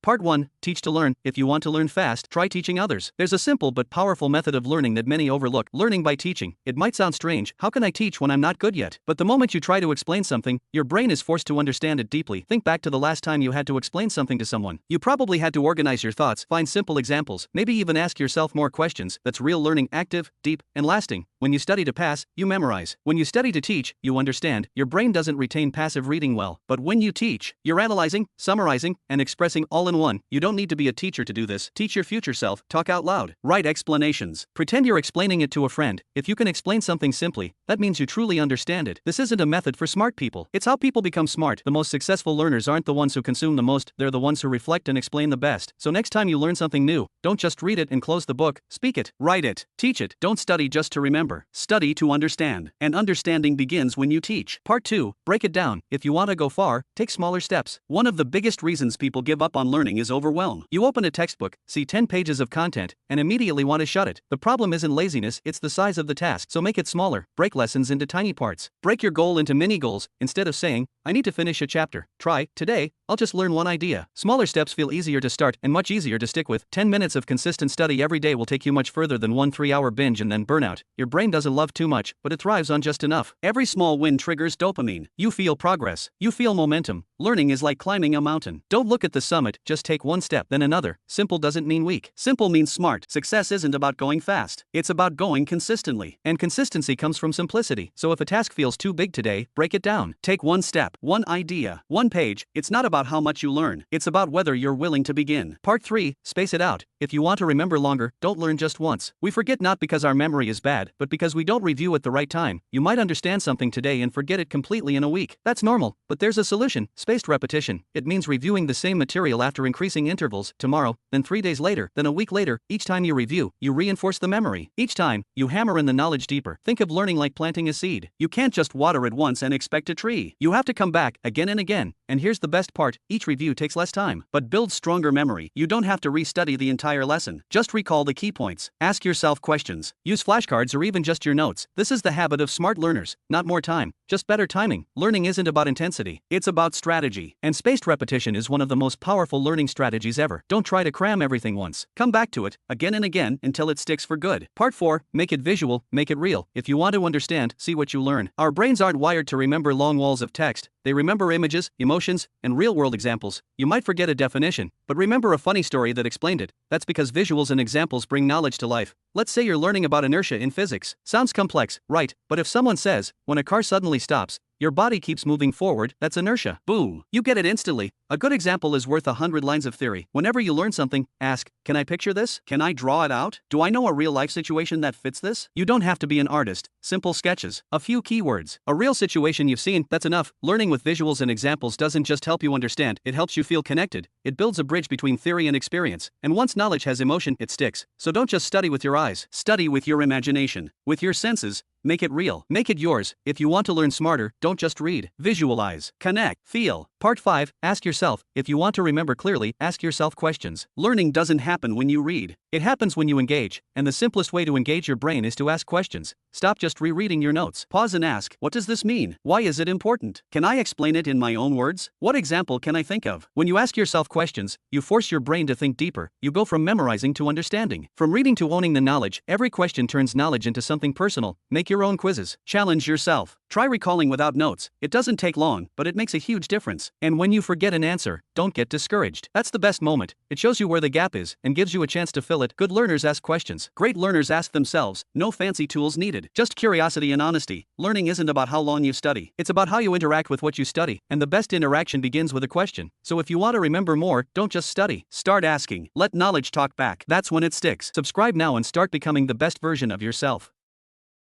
Part 1, Teach to Learn. If you want to learn fast, try teaching others. There's a simple but powerful method of learning that many overlook: learning by teaching. It might sound strange: how can I teach when I'm not good yet? But the moment you try to explain something, your brain is forced to understand it deeply. Think back to the last time you had to explain something to someone. You probably had to organize your thoughts, find simple examples, maybe even ask yourself more questions. That's real learning: active, deep, and lasting. When you study to pass, you memorize. When you study to teach, you understand. Your brain doesn't retain passive reading well. But when you teach, you're analyzing, summarizing, and expressing all in one. You don't need to be a teacher to do this. Teach your future self. Talk out loud. Write explanations. Pretend you're explaining it to a friend. If you can explain something simply, that means you truly understand it. This isn't a method for smart people. It's how people become smart. The most successful learners aren't the ones who consume the most, they're the ones who reflect and explain the best. So next time you learn something new, don't just read it and close the book. Speak it. Write it. Teach it. Don't study just to remember. Study to understand. And understanding begins when you teach. Part 2, Break it down. If you want to go far, take smaller steps. One of the biggest reasons people give up on learning is overwhelm. You open a textbook, see 10 pages of content, and immediately want to shut it. The problem isn't laziness, it's the size of the task. So make it smaller. Break lessons into tiny parts. Break your goal into mini goals. Instead of saying, I need to finish a chapter, try, today, I'll just learn one idea. Smaller steps feel easier to start and much easier to stick with. 10 minutes of consistent study every day will take you much further than one 3-hour binge and then burnout. Your brain doesn't love too much, but it thrives on just enough. Every small win triggers dopamine. You feel progress. You feel momentum. Learning is like climbing a mountain. Don't look at the summit, just take one step, then another. Simple doesn't mean weak. Simple means smart. Success isn't about going fast. It's about going consistently. And consistency comes from simplicity. So if a task feels too big today, break it down. Take one step, one idea, one page. It's not about how much you learn. It's about whether you're willing to begin. Part 3, Space it out. If you want to remember longer, don't learn just once. We forget not because our memory is bad, but because we don't review at the right time. You might understand something today and forget it completely in a week. That's normal, but there's a solution: spaced repetition. It means reviewing the same material after increasing intervals, tomorrow, then 3 days later, then a week later. Each time you review, you reinforce the memory. Each time, you hammer in the knowledge deeper. Think of learning like planting a seed. You can't just water it once and expect a tree. You have to come back again and again. And here's the best part: each review takes less time, but builds stronger memory. You don't have to restudy the entire lesson. Just recall the key points. Ask yourself questions. Use flashcards or even just your notes. This is the habit of smart learners. Not more time, just better timing. Learning isn't about intensity, it's about strategy. And spaced repetition is one of the most powerful learning strategies ever. Don't try to cram everything once. Come back to it, again and again, until it sticks for good. Part 4, Make it visual, make it real. If you want to understand, see what you learn. Our brains aren't wired to remember long walls of text. They remember images, emotions, and real-world examples. You might forget a definition, but remember a funny story that explained it. That's because visuals and examples bring knowledge to life. Let's say you're learning about inertia in physics. Sounds complex, right? But if someone says, when a car suddenly stops, your body keeps moving forward, that's inertia. Boom! You get it instantly. A good example is worth 100 lines of theory. Whenever you learn something, ask, can I picture this? Can I draw it out? Do I know a real-life situation that fits this? You don't have to be an artist. Simple sketches. A few keywords. A real situation you've seen, that's enough. Learning with visuals and examples doesn't just help you understand, it helps you feel connected. It builds a bridge between theory and experience. And once knowledge has emotion, it sticks. So don't just study with your eyes. Study with your imagination. With your senses. Make it real. Make it yours. If you want to learn smarter, don't just read. Visualize. Connect. Feel. Part 5, Ask yourself. If you want to remember clearly, ask yourself questions. Learning doesn't happen when you read. It happens when you engage. And the simplest way to engage your brain is to ask questions. Stop just rereading your notes. Pause and ask, what does this mean? Why is it important? Can I explain it in my own words? What example can I think of? When you ask yourself questions, you force your brain to think deeper. You go from memorizing to understanding. From reading to owning the knowledge. Every question turns knowledge into something personal. Make your own quizzes. Challenge yourself. Try recalling without notes. It doesn't take long, but it makes a huge difference. And when you forget an answer, don't get discouraged. That's the best moment. It shows you where the gap is and gives you a chance to fill it. Good learners ask questions. Great learners ask themselves. No fancy tools needed. Just curiosity and honesty. Learning isn't about how long you study. It's about how you interact with what you study. And the best interaction begins with a question. So if you want to remember more, don't just study. Start asking. Let knowledge talk back. That's when it sticks. Subscribe now and start becoming the best version of yourself.